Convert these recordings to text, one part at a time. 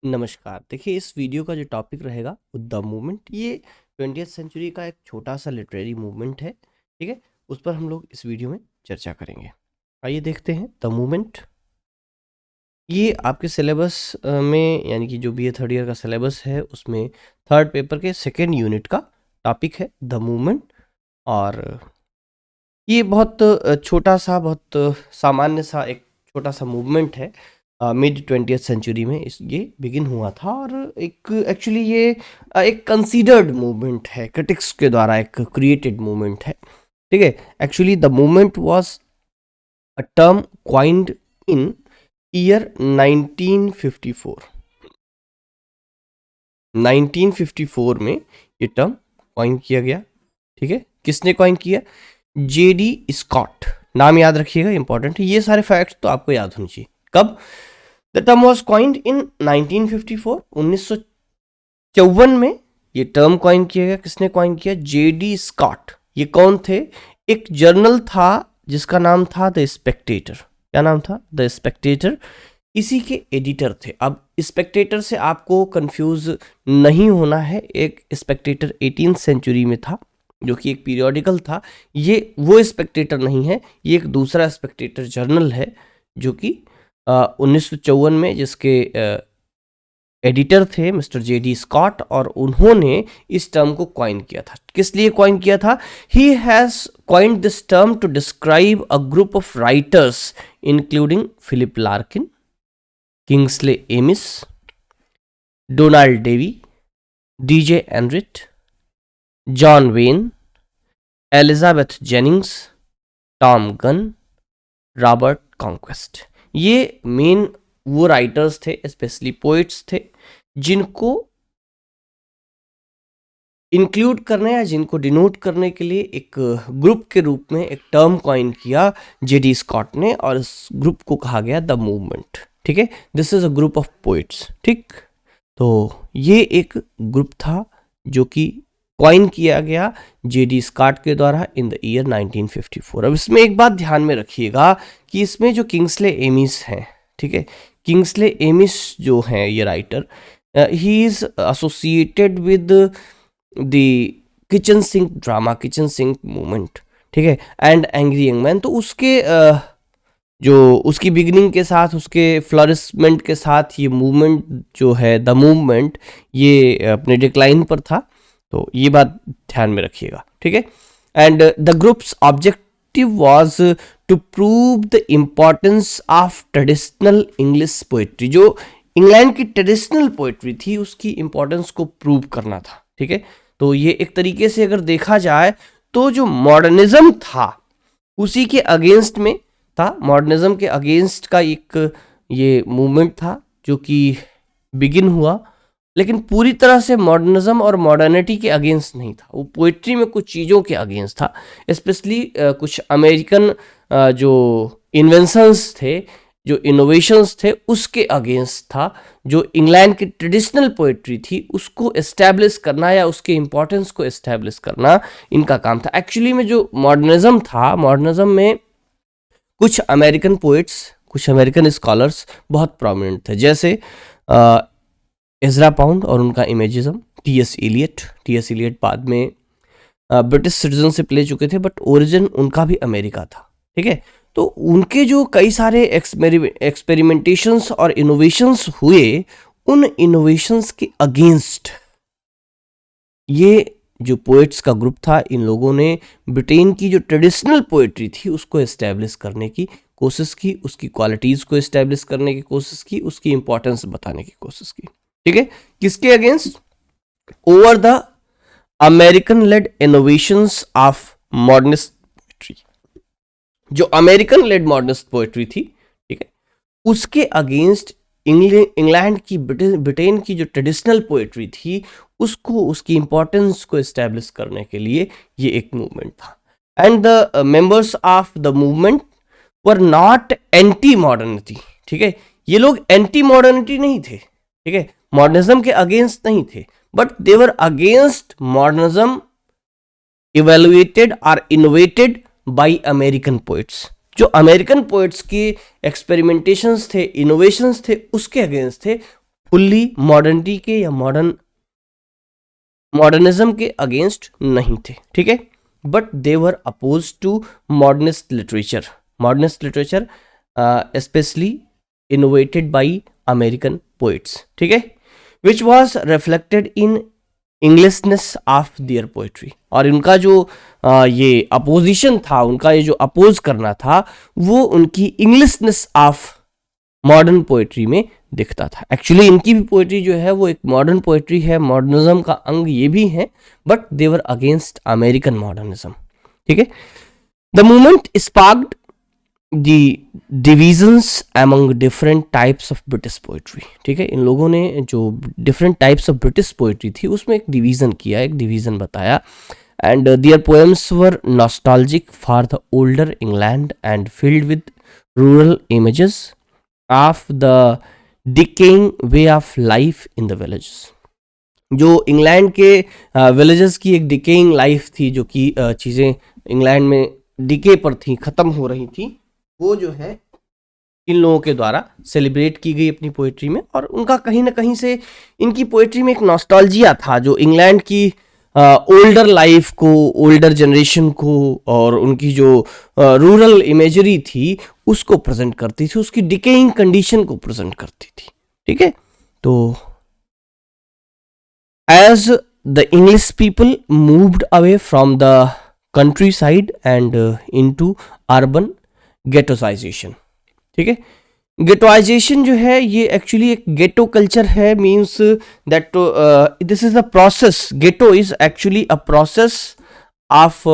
नमस्कार। देखिए, इस वीडियो का जो टॉपिक रहेगा वो द मूवमेंट, ये 20th सेंचुरी का एक छोटा सा लिटरेरी मूवमेंट है। ठीक है, उस पर हम लोग इस वीडियो में चर्चा करेंगे। आइए देखते हैं द मूवमेंट। ये आपके सिलेबस में, यानी कि जो बीए थर्ड ईयर का सिलेबस है उसमें थर्ड पेपर के सेकेंड यूनिट का टॉपिक है द मूवमेंट। और ये बहुत छोटा सा, बहुत सामान्य सा एक छोटा सा मूवमेंट है। मिड 20th सेंचुरी में ये बिगिन हुआ था, और एक एक्चुअली ये एक कंसीडर्ड मूवमेंट है, क्रिटिक्स के द्वारा एक क्रिएटेड मूवमेंट है। ठीक है, actually the movement was a term coined in year 1954। 1954 में ये टर्म क्वाइन किया गया। ठीक है, किसने क्वाइन किया? J D Scott. नाम याद रखिएगा, इंपॉर्टेंट है। ये सारे फैक्ट्स तो आपको याद होने चाहिए। कब? द टर्म वॉज क्वाइंड इन 1954, 1954 में ये टर्म क्वाइन किया गया। किसने क्वाइन किया? J D Scott. ये कौन थे? एक जर्नल था जिसका नाम था द स्पेक्टेटर। क्या नाम था? The Spectator. इसी के एडिटर थे। अब स्पेक्टेटर से आपको कंफ्यूज नहीं होना है। एक स्पेक्टेटर 18th सेंचुरी में था, जो कि एक पीरियोडिकल था। ये वो स्पेक्टेटर नहीं है, ये एक दूसरा स्पेक्टेटर जर्नल है, जो कि 1954 में, जिसके एडिटर थे मिस्टर जेडी स्कॉट, और उन्होंने इस टर्म को क्वाइन किया था। किस लिए क्वाइन किया था? He has coined this term to describe a group of writers including Philip Larkin, Kingsley Amis, Donald Davie, D J Enright, John Wain, Elizabeth Jennings, Tom Gunn, Robert Conquest. ये main वो writers थे, specially poets थे, जिनको include करने या जिनको denote करने के लिए एक ग्रुप के रूप में एक टर्म कॉइन किया जेडी स्कॉट ने, और इस ग्रुप को कहा गया द मूवमेंट। ठीक है, this is a group of poets. ठीक, तो ये एक ग्रुप था जो कि क्वाइन किया गया जेडी स्कॉट के द्वारा इन द ईयर 1954। अब इसमें एक बात ध्यान में रखिएगा कि इसमें जो किंग्सले एमिस हैं, ठीक है, किंग्सले एमिस जो हैं ये writer, he is associated with the kitchen sink drama, kitchen sink movement. ठीक है, एंड एंग्री यंग मैन। तो उसके जो उसकी बिगिनिंग के साथ, उसके फ्लरिशमेंट के साथ ये मूवमेंट जो है द मूवमेंट, ये अपने डिक्लाइन पर था। तो ये बात ध्यान में रखिएगा। ठीक है, and the groups objective was to prove the importance of traditional English poetry. जो इंग्लैंड की ट्रेडिशनल पोएट्री थी उसकी इंपॉर्टेंस को प्रूव करना था। ठीक है, तो ये एक तरीके से अगर देखा जाए तो जो मॉडर्निज्म था उसी के अगेंस्ट में था। मॉडर्निज्म के अगेंस्ट का एक ये मूवमेंट था जो कि बिगिन हुआ, लेकिन पूरी तरह से मॉडर्निज्म और मॉडर्निटी के अगेंस्ट नहीं था। वो पोइट्री में कुछ चीज़ों के अगेंस्ट था, स्पेशली कुछ अमेरिकन जो इन्वेंशंस थे, जो इनोवेशंस थे, उसके अगेंस्ट था। जो इंग्लैंड की ट्रेडिशनल पोइट्री थी उसको एस्टैब्लिश करना या उसके इम्पोर्टेंस को एस्टैब्लिश करना इनका काम था। एक्चुअली में जो मॉडर्निज्म था, मॉडर्निज्म में कुछ अमेरिकन पोइट्स, कुछ अमेरिकन स्कॉलर्स बहुत प्रोमिनेंट थे, जैसे एजरा पाउंड और उनका इमेजिज्म, टी.एस. इलियट बाद में ब्रिटिश सिटीजनशिप ले चुके थे, बट ओरिजिन उनका भी अमेरिका था। ठीक है, तो उनके जो कई सारे एक्सपेरिमेंटेशंस और इनोवेशंस हुए, उन इनोवेशंस के अगेंस्ट ये जो पोएट्स का ग्रुप था, इन लोगों ने ब्रिटेन की जो ट्रेडिशनल पोएट्री थी उसको एस्टैब्लिश करने की कोशिश की, उसकी क्वालिटीज़ को एस्टैब्लिश करने की कोशिश की, उसकी इंपॉर्टेंस बताने की कोशिश की। ठीक है, किसके against? Over the American led innovations of modernist poetry. जो अमेरिकन लेड मॉडर्निस्ट पोएट्री थी, ठीक है, उसके अगेंस्ट इंग्लैंड की, ब्रिटेन की जो ट्रेडिशनल पोएट्री थी उसको, उसकी इंपॉर्टेंस को एस्टैब्लिश करने के लिए ये एक मूवमेंट था। And the members of the movement were not anti modernity. ठीक है, ये लोग एंटी मॉडर्निटी नहीं थे, ठीक है, मॉडर्निज्म के अगेंस्ट नहीं थे, but they were against modernism evaluated और इनोवेटेड बाय अमेरिकन पोइट्स। जो अमेरिकन पोइट्स की एक्सपेरिमेंटेशंस थे, इनोवेशंस थे, उसके अगेंस्ट थे। फुल्ली मॉडर्निटी के या मॉडर्निज्म के अगेंस्ट नहीं थे, ठीक है, but they were oppose to modernist literature specially innovated by American poets, ठीक है, which was reflected in Englishness of their poetry. और उनका जो ये अपोजिशन था, उनका ये जो अपोज करना था, वो उनकी इंग्लिशनेस ऑफ मॉडर्न पोइट्री में दिखता था। एक्चुअली इनकी भी पोइट्री जो है वो एक मॉडर्न पोइट्री है, मॉडर्निज्म का अंग ये भी है, but they were against American modernism, ठीक है। The movement sparked the divisions among different types of British poetry, ठीक है। इन लोगों ने जो different types of British poetry थी उसमें एक डिवीजन किया, एक डिवीजन बताया। And their poems were nostalgic for the older England and filled with rural images of the decaying way of life in the villages. जो इंग्लैंड के villages की एक डिकेइंग लाइफ थी, जो कि चीज़ें इंग्लैंड में डिके पर थी, ख़त्म हो रही थी, वो जो है इन लोगों के द्वारा सेलिब्रेट की गई अपनी पोइट्री में। और उनका कहीं ना कहीं से इनकी पोइट्री में एक नॉस्टैल्जिया था, जो इंग्लैंड की ओल्डर लाइफ को, ओल्डर जनरेशन को, और उनकी जो रूरल इमेजरी थी उसको प्रेजेंट करती थी, उसकी डिकेइंग कंडीशन को प्रेजेंट करती थी, ठीक है। तो as the English people moved away from the countryside and into urban ghettoisation, ठीक है। गेटोइजेशन जो है ये एक्चुअली एक गेटो कल्चर है, means that this is the process, ghetto is actually a process of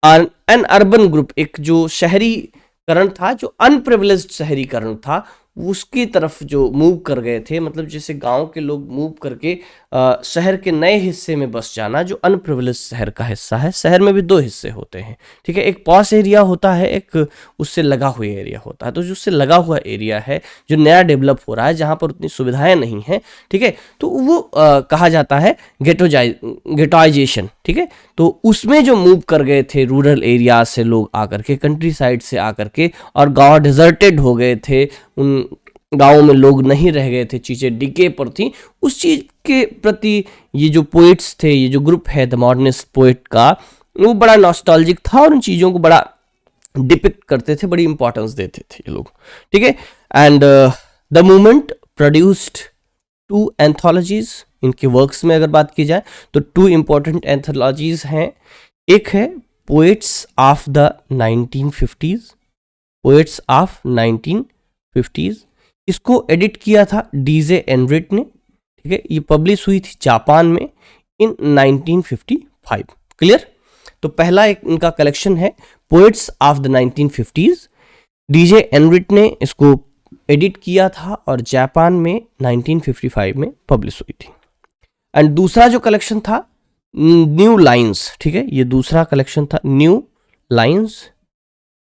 an urban group. एक जो शहरीकरण था, जो अनप्रिविलेज्ड शहरीकरण था, उसकी तरफ जो मूव कर गए थे, मतलब जैसे गांव के लोग मूव करके शहर के नए हिस्से में बस जाना, जो अनप्रिविलेज्ड शहर का हिस्सा है। शहर में भी दो हिस्से होते हैं, ठीक है, एक पॉश एरिया होता है, एक उससे लगा हुआ एरिया होता है। तो जो उससे लगा हुआ एरिया है, जो नया डेवलप हो रहा है, जहाँ पर उतनी सुविधाएं नहीं हैं, ठीक है, तो वो कहा जाता है गेटोइजेशन, ठीक है। तो उसमें जो मूव कर गए थे रूरल एरिया से लोग आकर के, कंट्री साइड से आकर के, और गांव डिजर्टेड हो गए थे, उन गाँव में लोग नहीं रह गए थे, चीज़ें डिके पर थी, उस चीज़ के प्रति ये जो पोइट्स थे, ये जो ग्रुप है द मॉडर्निस्ट पोइट का, वो बड़ा नॉस्टैल्जिक था और उन चीज़ों को बड़ा डिपिक्ट करते थे, बड़ी इंपॉर्टेंस देते थे ये लोग, ठीक है। And the movement produced 2 anthologies. इनके वर्क्स में अगर बात की जाए तो 2 इंपॉर्टेंट एंथोलॉजीज हैं। एक है poets of the 1950s, poets of 1950s, इसको एडिट किया था डीजे एनरिट ने, ठीक है। ये पब्लिश हुई थी जापान में इन 1955, क्लियर। तो पहला एक इनका कलेक्शन है poets of the 1950s, D J Enright ने इसको एडिट किया था और जापान में 1955 में पब्लिश हुई थी। एंड दूसरा जो कलेक्शन था न्यू लाइन्स, ठीक है, ये दूसरा कलेक्शन था न्यू लाइन्स,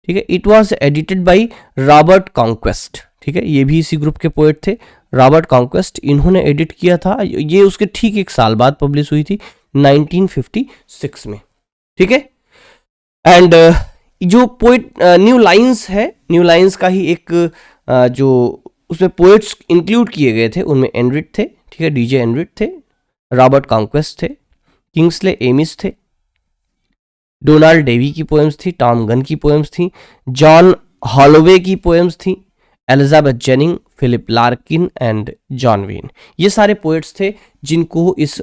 ठीक है। It was edited by Robert conquest, ठीक है, ये भी इसी ग्रुप के पोएट थे, रॉबर्ट कॉन्क्वेस्ट, इन्होंने एडिट किया था। ये उसके ठीक एक साल बाद पब्लिश हुई थी 1956 में, ठीक है। एंड जो पोएट न्यू लाइन्स है, न्यू लाइन्स का ही एक जो उसमें पोएट्स इंक्लूड किए गए थे, उनमें एनरिट थे, ठीक है, डीजे एनरिट थे, रॉबर्ट कॉन्क्वेस्ट थे, किंग्सले एमिस थे, डोनाल्ड डेवी की पोएम्स थी, टॉम गन की पोएम्स थी, जॉन हॉलोवे की पोएम्स थी, Elizabeth Jenning, Philip Larkin and John Wain. ये सारे पोएट्स थे जिनको इस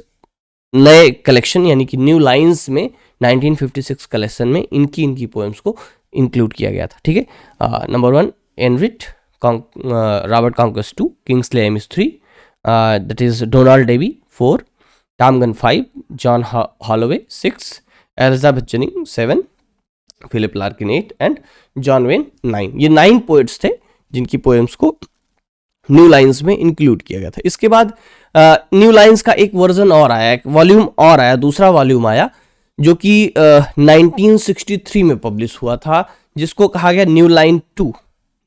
नए कलेक्शन यानी कि न्यू लाइन्स में 1956 कलेक्शन में इनकी पोएम्स को इंक्लूड किया गया था, ठीक है। Number 1 Enright, Robert Conquest 2, Kingsley Amis 3, that is Donald Davie 4, Tom Gunn 5, John Holloway 6, Elizabeth Jenning 7, Philip Larkin 8 and John Wain 9। ये 9 पोएट्स थे जिनकी पोएम्स को न्यू लाइन्स में इंक्लूड किया गया था। इसके बाद न्यू लाइन्स का एक वर्जन और आया, एक वॉल्यूम और आया, दूसरा वॉल्यूम आया, जो कि 1963 में पब्लिश हुआ था, जिसको कहा गया न्यू लाइन 2,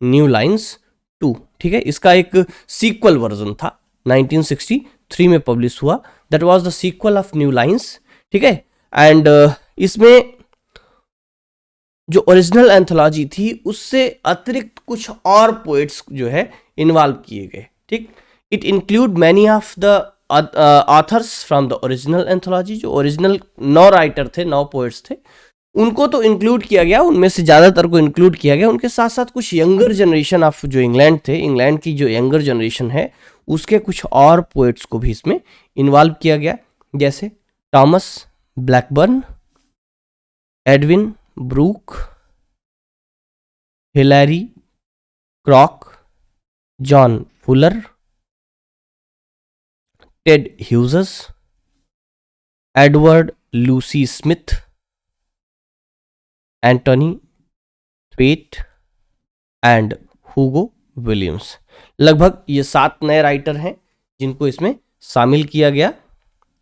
न्यू लाइन्स 2, ठीक है। इसका एक सीक्वल वर्जन था, 1963 में पब्लिश हुआ, that was the sequel of New Lines, ठीक है। एंड इसमें जो ओरिजिनल एंथोलॉजी थी उससे अतिरिक्त कुछ और पोएट्स जो है इन्वॉल्व किए गए, ठीक। It include many of the author's from the original anthology, जो ओरिजिनल 9 राइटर थे, 9 पोएट्स थे, उनको तो इंक्लूड किया गया, उनमें से ज़्यादातर को इंक्लूड किया गया। उनके साथ साथ कुछ यंगर जनरेशन ऑफ जो इंग्लैंड थे, इंग्लैंड की जो यंगर जनरेशन है उसके कुछ और पोएट्स को भी इसमें इन्वॉल्व किया गया, जैसे Thomas Blackburn, Edwin Brock, Hilary Corke, John Fuller, Ted Hughes, Edward Lucie Smith, Anthony Thwaite and Hugo Williams. लगभग ये 7 नए राइटर हैं जिनको इसमें शामिल किया गया,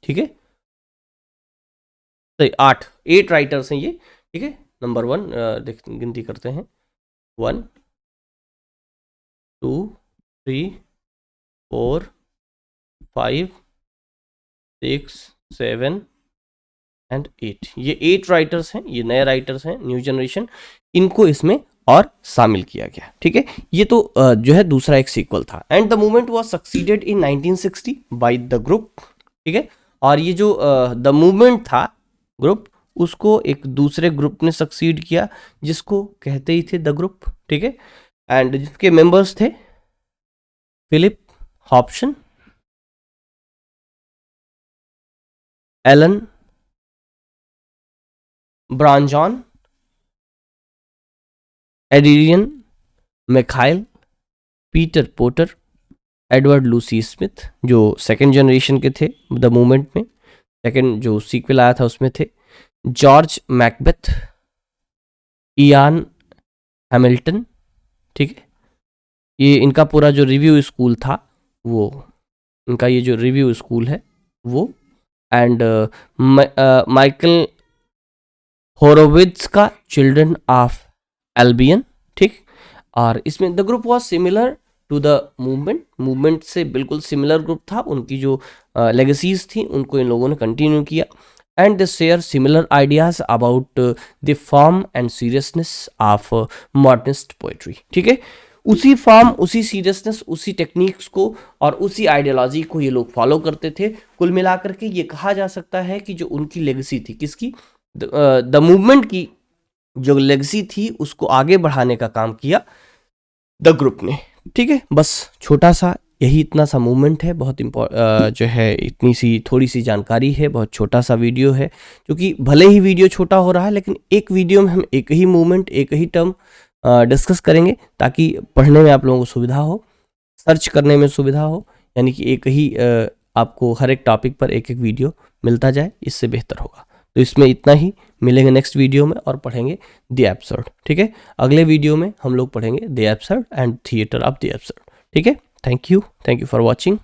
ठीक है। तो 8 राइटर्स हैं ये, ठीक है। नंबर 1 गिनती करते हैं, 1 2 3 4 5 6 7 एंड 8। ये 8 राइटर्स हैं, ये नए राइटर्स हैं, न्यू जनरेशन, इनको इसमें और शामिल किया गया, ठीक है। ये तो जो है दूसरा एक सीक्वल था। And the movement was succeeded in 1960 by the group, ठीक है। और ये जो द मूवमेंट था ग्रुप, उसको एक दूसरे ग्रुप ने सक्सीड किया जिसको कहते ही थे द ग्रुप, ठीक है। एंड जिसके मेंबर्स थे Philip Hobson, Alan Brownjohn, Adrian Mitchell, Peter Porter, Edward Lucie Smith, जो सेकेंड जनरेशन के थे द मूवमेंट में, सेकेंड जो सीक्वल आया था उसमें थे, जॉर्ज मैकबेथ, इयान हैमिल्टन, ठीक है। ये इनका पूरा जो रिव्यू स्कूल था वो, इनका ये जो रिव्यू स्कूल है वो, एंड माइकल होरोविट्ज का चिल्ड्रन ऑफ एल्बियन, ठीक। और इसमें the group was similar to the movement से बिल्कुल सिमिलर ग्रुप था। उनकी जो लेगेसीज थी उनको इन लोगों ने कंटिन्यू किया, and they share similar ideas about the form and seriousness of modernist poetry, ठीक है। उसी फॉर्म, उसी सीरियसनेस, उसी टेक्निक्स को और उसी आइडियोलॉजी को ये लोग फॉलो करते थे। कुल मिलाकर के ये कहा जा सकता है कि जो उनकी लेगेसी थी, किसकी, द मूवमेंट की जो लेगेसी थी उसको आगे बढ़ाने का काम किया द ग्रुप ने, ठीक है। बस छोटा सा यही इतना सा मूवमेंट है, बहुत जो है इतनी सी थोड़ी सी जानकारी है, बहुत छोटा सा वीडियो है, क्योंकि भले ही वीडियो छोटा हो रहा है लेकिन एक वीडियो में हम एक ही मूवमेंट, एक ही टर्म डिस्कस करेंगे ताकि पढ़ने में आप लोगों को सुविधा हो, सर्च करने में सुविधा हो, यानी कि एक ही आपको हर एक टॉपिक पर एक एक वीडियो मिलता जाए, इससे बेहतर होगा। तो इसमें इतना ही, मिलेंगे नेक्स्ट वीडियो में और पढ़ेंगे द एब्सर्ड, ठीक है। अगले वीडियो में हम लोग पढ़ेंगे the absurd and theatre of the absurd, ठीक है। Thank you for watching.